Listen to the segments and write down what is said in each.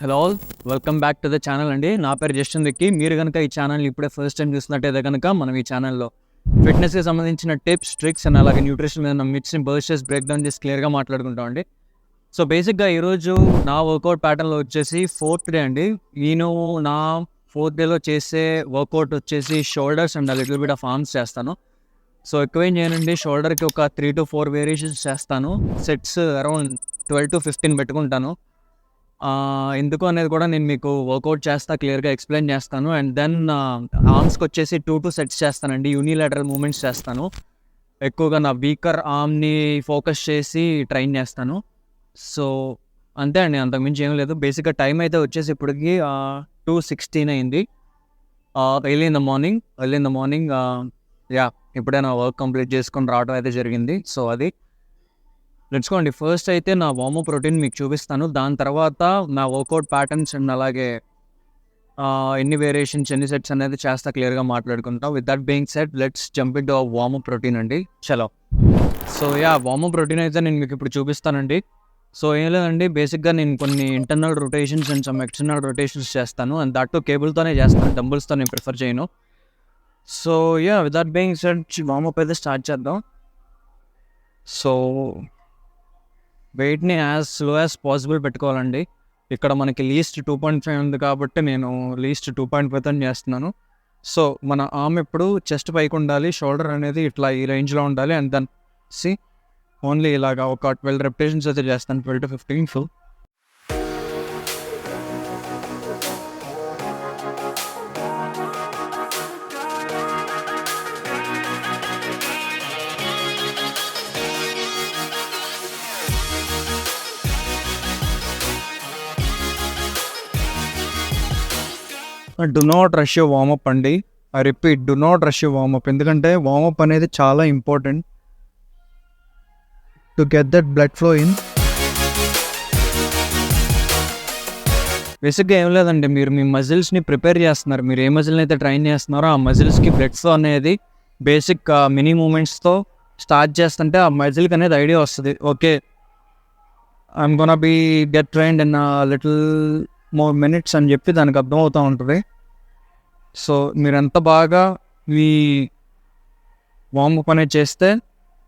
Hello all, welcome back to the channel అండి. నా పేరు జస్టిన్ విక్కీ. మీరు కనుక ఈ ఛానల్ని ఇప్పుడే ఫస్ట్ టైం చూసినట్టయితే కనుక మనం ఈ ఛానల్లో ఫిట్నెస్కి సంబంధించిన టిప్స్, ట్రిక్స్ అండ్ అలాగే న్యూట్రిషన్ మీద మిట్స్ని బర్స్టెస్ బ్రేక్ డౌన్ చేసి క్లియర్గా మాట్లాడుకుంటాం అండి. సో బేసిక్గా ఈరోజు నా వర్కౌట్ ప్యాటర్న్లో వచ్చేసి 4th డే అండి. నేను నా 4th డేలో చేసే వర్కౌట్ వచ్చేసి shoulders and little bit of arms చేస్తాను. సో ఎక్కువేం చేయనండి, షోల్డర్కి ఒక 3 to 4 వేరియేషన్స్ చేస్తాను. సెట్స్ అరౌండ్ 12 to 15 పెట్టుకుంటాను. ఎందుకు అనేది కూడా నేను మీకు వర్కౌట్ చేస్తా క్లియర్గా ఎక్స్ప్లెయిన్ చేస్తాను. అండ్ దెన్ ఆర్మ్స్కి వచ్చేసి 2 sets చేస్తానండి. యూనిలాటరల్ మూమెంట్స్ చేస్తాను. ఎక్కువగా నా వీకర్ ఆర్మ్ని ఫోకస్ చేసి ట్రైన్ చేస్తాను. సో అంతే అండి, అంతకుమించి ఏం లేదు. బేసిక్గా టైం అయితే వచ్చేసి ఇప్పటికి 2:16 అయింది. ఎర్లీ ఇన్ ద మార్నింగ్ ఇప్పుడే నా వర్క్ కంప్లీట్ చేసుకొని రావడం అయితే జరిగింది. సో అది నడుచుకోండి. ఫస్ట్ అయితే నా వార్మప్ రొటీన్ మీకు చూపిస్తాను. దాని తర్వాత నా వర్కౌట్ ప్యాటర్న్స్ అండ్ అలాగే ఎన్ని వేరియేషన్స్, ఎన్ని సెట్స్ అనేది చేస్తా క్లియర్గా మాట్లాడుకుంటాం. With that being set, let's jump in to warmup routine అండి. చలో. సో వార్మప్ రొటీన్ అయితే నేను మీకు ఇప్పుడు చూపిస్తానండి. సో ఏం లేదండి, బేసిక్గా నేను కొన్ని internal rotations and some external rotations చేస్తాను. అండ్ దట్ కేబుల్తోనే చేస్తాను, డంబుల్స్తో నేను ప్రిఫర్ చేయను. So with that being set warmup అయితే స్టార్ట్ చేద్దాం. సో వెయిట్ని యాజ్ స్లో యాజ్ పాసిబుల్ పెట్టుకోవాలండి. ఇక్కడ మనకి లీస్ట్ 2.5 ఉంది కాబట్టి నేను లీస్ట్ 2.5తో చేస్తున్నాను. సో మన ఆర్మ్ ఎప్పుడు చెస్ట్ పైకి ఉండాలి, షోల్డర్ అనేది ఇట్లా ఈ రేంజ్లో ఉండాలి. అండ్ దెన్ ఓన్లీ ఇలాగా ఒక 12 repetitions అయితే చేస్తాను, 12 to 15 full. Do not rush your warmup అండి. I repeat, do not rush your warmup. ఎందుకంటే వార్మప్ అనేది చాలా important to get that blood flow in. బేసిక్గా ఏం లేదండి, మీరు మీ మజిల్స్ని ప్రిపేర్ చేస్తున్నారు. మీరు ఏ మజిల్ని అయితే ట్రైన్ చేస్తున్నారో ఆ మజిల్స్కి బ్లడ్ ఫ్లో అనేది బేసిక్ మినీ మూమెంట్స్తో స్టార్ట్ చేస్తుంటే ఆ మజిల్కి అనేది ఐడియా వస్తుంది. Okay, I'm gonna be get trained in little more minutes అని చెప్పి దానికి అర్థం అవుతూ ఉంటుంది. సో మీరు ఎంత బాగా మీ వార్మప్ అనేది చేస్తే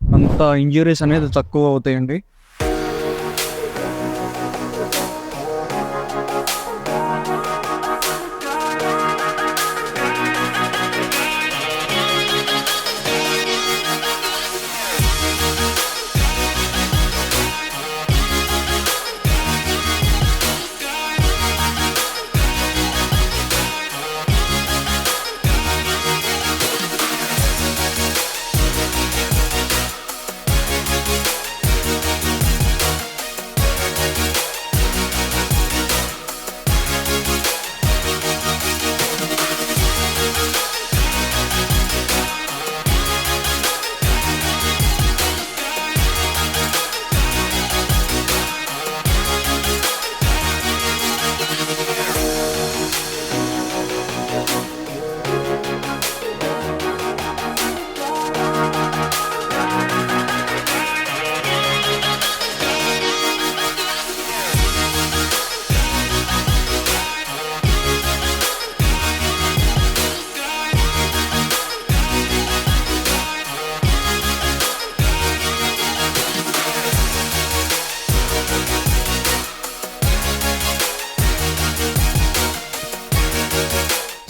అంత ఇంజురీస్ అనేది తక్కువ అవుతాయండి.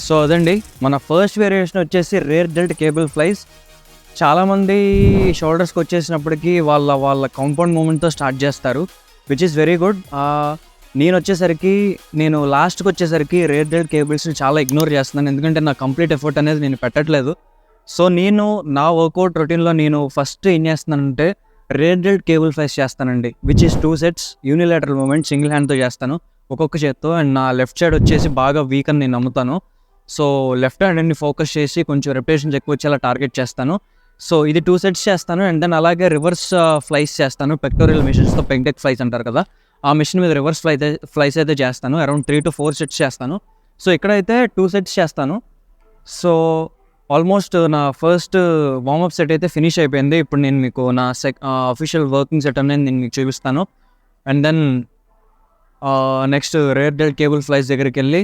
సో అదండి, మన ఫస్ట్ వేరియేషన్ వచ్చేసి రేర్ డెల్ట్ కేబుల్ ఫ్లైస్. చాలామంది షోల్డర్స్కి వచ్చేసినప్పటికీ వాళ్ళ కాంపౌండ్ మూమెంట్తో స్టార్ట్ చేస్తారు, విచ్ ఈస్ వెరీ గుడ్. నేను లాస్ట్కి వచ్చేసరికి రేర్ డెల్ట్ కేబుల్స్ని చాలా ఇగ్నోర్ చేస్తున్నాను, ఎందుకంటే నా కంప్లీట్ ఎఫర్ట్ అనేది నేను పెట్టట్లేదు. సో నేను నా వర్కౌట్ రొటీన్లో నేను ఫస్ట్ ఏం చేస్తున్నానంటే రేర్ డెల్ట్ కేబుల్ ఫ్లైస్ చేస్తానండి, which is 2 sets unilateral movement single హ్యాండ్తో చేస్తాను, ఒక్కొక్క చేత్తో. అండ్ నా లెఫ్ట్ సైడ్ వచ్చేసి బాగా వీక్ అని నేను నమ్ముతాను. సో లెఫ్ట్ హ్యాండ్ని ఫోకస్ చేసి కొంచెం రెపిటేషన్స్ ఎక్కువ వచ్చేలా టార్గెట్ చేస్తాను. సో ఇది 2 sets చేస్తాను. అండ్ దెన్ అలాగే రివర్స్ ఫ్లైస్ చేస్తాను, పెక్టోరియల్ మిషన్స్తో, పెంటెక్ ఫ్లైస్ అంటారు కదా, ఆ మిషన్ మీద రివర్స్ ఫ్లైస్ అయితే చేస్తాను. అరౌండ్ 3 to 4 sets చేస్తాను. సో ఇక్కడైతే 2 sets చేస్తాను. సో ఆల్మోస్ట్ నా ఫస్ట్ వార్మప్ సెట్ అయితే ఫినిష్ అయిపోయింది. ఇప్పుడు నేను మీకు నా అఫీషియల్ వర్కింగ్ సెట్ అనేది నేను మీకు చూపిస్తాను. And then next rear delt cable flies దగ్గరికి వెళ్ళి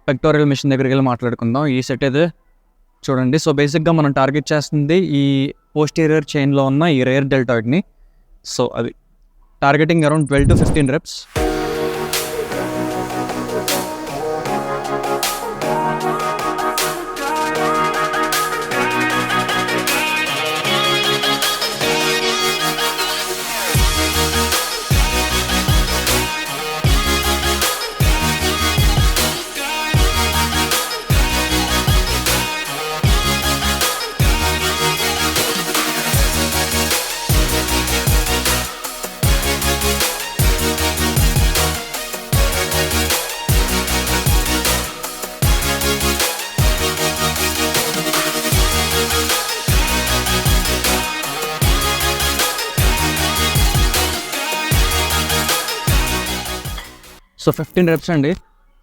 పెక్టోరియల్ మిషన్ దగ్గరికి వెళ్ళి మాట్లాడుకుందాం. ఈ సెట్ అయితే చూడండి. సో బేసిక్గా మనం టార్గెట్ చేస్తుంది ఈ పోస్టీరియర్ చైన్లో ఉన్న ఈ రేర్ డెల్టాయిడ్ని. సో అది targeting around 12 to 15 reps. So 15 reps అండి.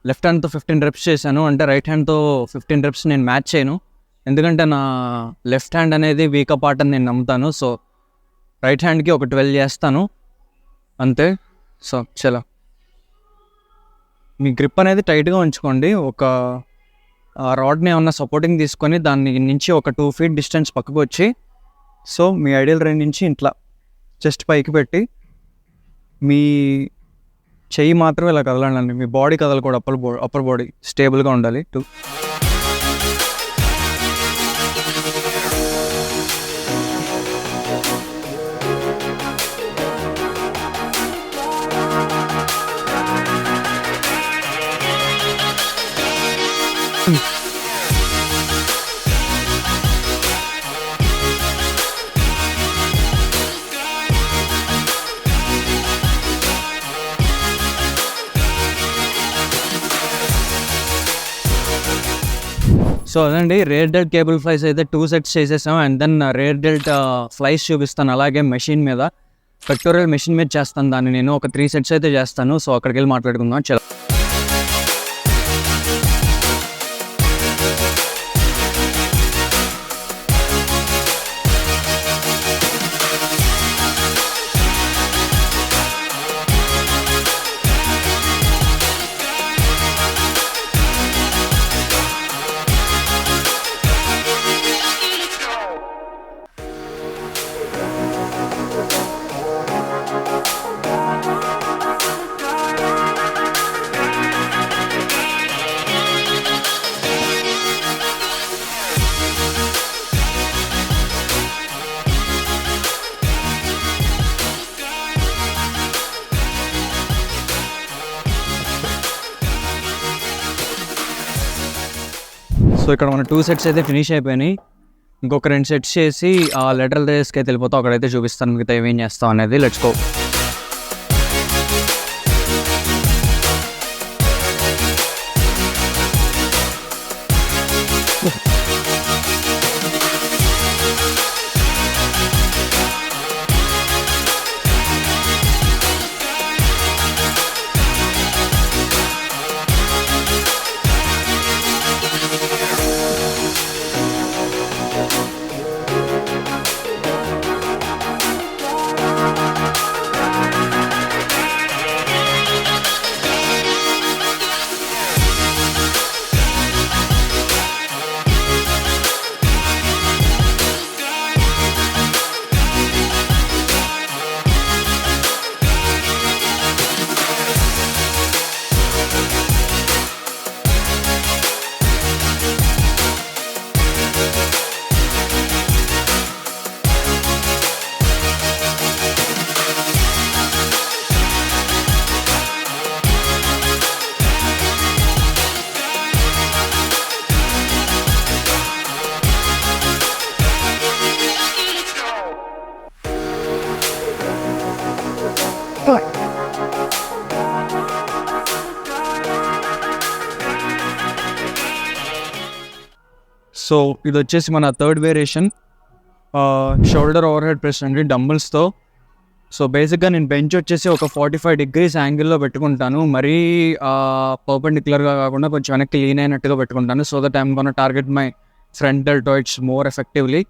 లెఫ్ట్ హ్యాండ్తో 15 reps చేశాను. అంటే రైట్ హ్యాండ్తో 15 reps నేను మ్యాచ్ చేయను, ఎందుకంటే నా లెఫ్ట్ హ్యాండ్ అనేది వీక్ పార్ట్ అని నేను నమ్ముతాను. సో రైట్ హ్యాండ్కి ఒక 12 చేస్తాను అంతే. సో చలో, మీ గ్రిప్ అనేది టైట్గా ఉంచుకోండి. ఒక రాడ్ని ఏమన్నా సపోర్టింగ్ తీసుకొని దాని నుంచి ఒక 2 feet డిస్టెన్స్ పక్కకు వచ్చి, సో మీ ఐడియల్ రేంజ్ నుంచి ఇట్లా చెస్ట్ పైకి పెట్టి మీ చెయ్యి మాత్రమే ఇలా కదలండి. మీ బాడీ కదలకూడదు, అప్పర్ బాడీ స్టేబుల్గా ఉండాలి. సో అదండి, రేర్ డెల్ట్ కేబుల్ ఫ్లైస్ అయితే 2 sets చేసేసాం. And then rear delt flies చూపిస్తాను. అలాగే మెషిన్ మీద, పెక్టోరియల్ మెషిన్ మీద చేస్తాను దాన్ని. నేను ఒక 3 sets అయితే చేస్తాను. సో అక్కడికి వెళ్ళి మాట్లాడుకుందాం. చలో. సో ఇక్కడ మన 2 sets అయితే ఫినిష్ అయిపోయినాయి. ఇంకొక 2 sets చేసి ఆ లెటరల్ రేస్కి అయితే వెళ్ళిపోతాం. అక్కడైతే చూపిస్తాను మిగతా ఏమేం చేస్తాం అనేది. Let's go. సో ఇది వచ్చేసి మన third variation, shoulder over head press అండి డంబుల్స్తో. సో బేసిక్గా నేను బెంచ్ వచ్చేసి ఒక 45 degrees యాంగిల్లో పెట్టుకుంటాను. మరీ పర్పెండిక్యులర్గా కాకుండా కొంచెం వెనక్కి లీన్ అయినట్టుగా పెట్టుకుంటాను. So that I'm gonna target my front deltoids more effectively.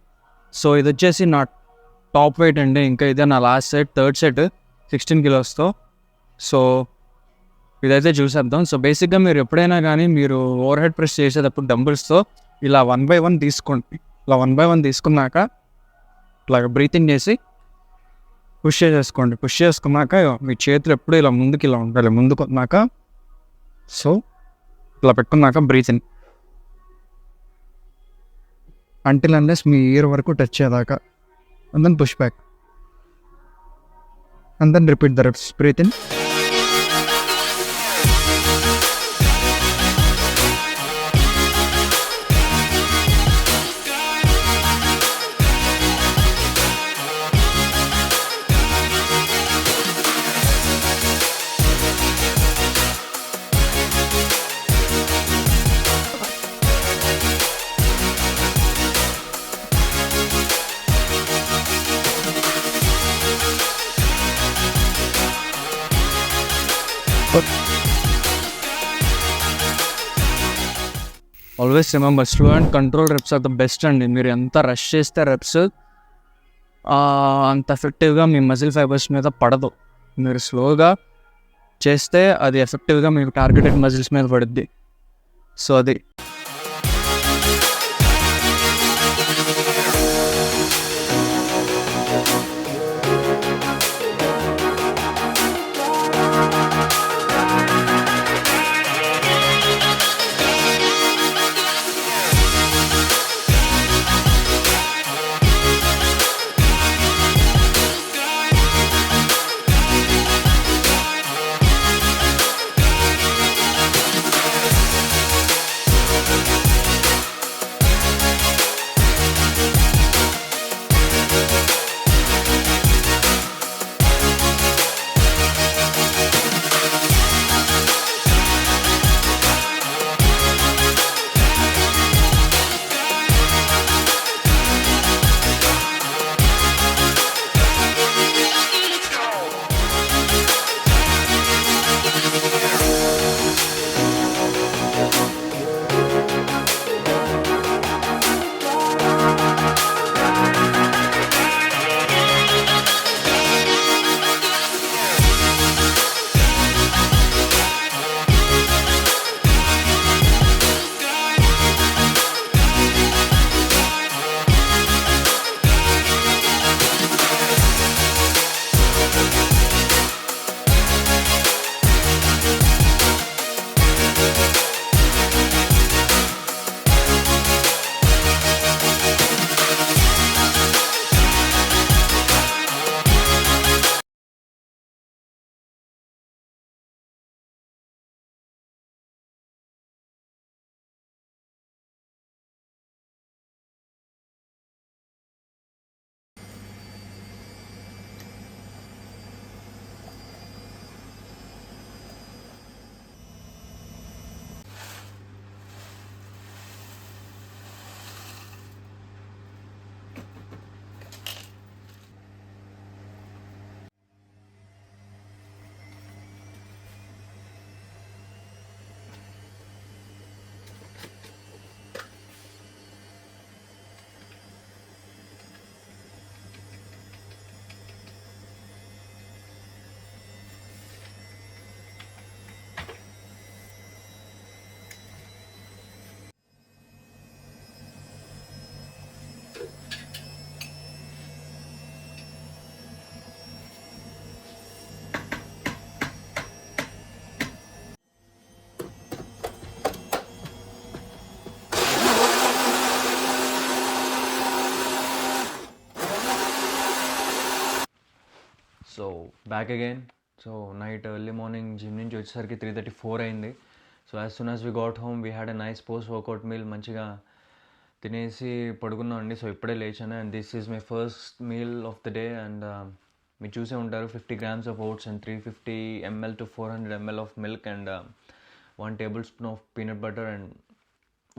So ఇది వచ్చేసి నా టాప్ వెయిట్ అండి. ఇంకా ఇదే నా last set, third set 16 kilos. So ఇదైతే చూసేద్దాం. సో బేసిక్గా మీరు ఎప్పుడైనా కానీ మీరు ఓవర్ హెడ్ ప్రెస్ చేసేటప్పుడు డంబుల్స్తో ఇలా 1 by 1 తీసుకోండి. ఇలా 1 by 1 తీసుకున్నాక ఇలాగ బ్రీతింగ్ చేసి పుష్ చేసేసుకోండి. పుష్ చేసుకున్నాక మీ చేతులు ఎప్పుడు ఇలా ముందుకు ఇలా ఉండాలి. ముందుకు ఉన్నాక సో ఇలా పెట్టుకున్నాక బ్రీతింగ్ అంటిల్ అన్లెస్ మీ ఇయర్ వరకు టచ్ అయ్యేదాకా and then push back and then repeat the reps. Breathe in, always remember slow and control reps are the best అండి. మీరు ఎంత రష్ చేస్తే రెప్స్ అంత ఎఫెక్టివ్గా మీ మజిల్ ఫైబర్స్ మీద పడదు. మీరు స్లోగా చేస్తే అది ఎఫెక్టివ్గా మీకు టార్గెటెడ్ మజిల్స్ మీద పడుద్ది. సో అది so back again. So night early morning gym నుంచి వచ్చేసరికి 3:34 అయింది. So as soon as we got home we had a nice post workout meal. మంచిగా తినేసి పడుకున్నాం అండి. సో ఇప్పుడే లేచాను and this is my first meal of the day. And మీరు చూసే ఉంటారు 50 grams of votes and 350 ml to 400 ml of milk and 1 tablespoon of peanut butter and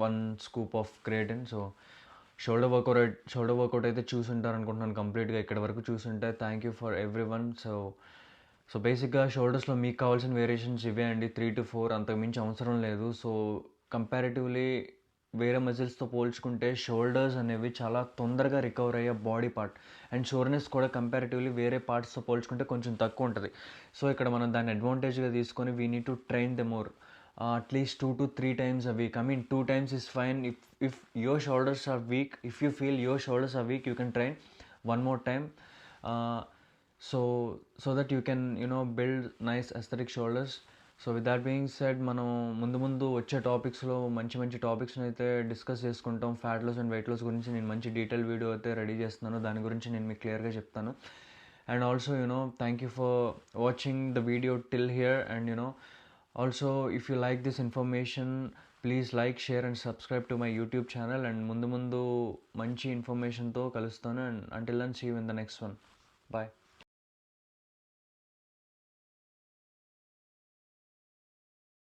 1 scoop of creatine. So shoulder workout అయితే చూసుంటారు అనుకుంటున్నాను కంప్లీట్గా. ఇక్కడ వరకు చూసుంటే thank you for everyone. So బేసిక్గా షోల్డర్స్లో మీకు కావాల్సిన వేరియేషన్స్ ఇవే అండి, 3 to 4, అంతకు మించి అవసరం లేదు. సో కంపారిటివ్లీ వేరే మజిల్స్తో పోల్చుకుంటే షోల్డర్స్ అనేవి చాలా తొందరగా రికవర్ అయ్యే బాడీ పార్ట్, అండ్ షోర్నెస్ కూడా కంపారిటివ్లీ వేరే పార్ట్స్తో పోల్చుకుంటే కొంచెం తక్కువ ఉంటుంది. సో ఇక్కడ మనం దాన్ని అడ్వాంటేజ్గా తీసుకొని we need to train the more, at least 2 to 3 times a week. I mean 2 times is fine. If your shoulders are weak, if you feel your shoulders are weak, you can train one more time, uh, so that you can build nice aesthetic shoulders. So with that being said, మనం ముందు వచ్చే టాపిక్స్లో మంచి టాపిక్స్ని అయితే discuss చేసుకుంటాం. Fat loss and weight loss గురించి నేను మంచి డీటెయిల్ వీడియో అయితే రెడీ చేస్తున్నాను, దాని గురించి నేను మీకు క్లియర్గా చెప్తాను. And also thank you for watching the video till here. And also if you like this information, please like, share and subscribe to my YouTube channel. And ముందు మంచి ఇన్ఫర్మేషన్తో కలుస్తాను. And until then, see you in the next one. Bye.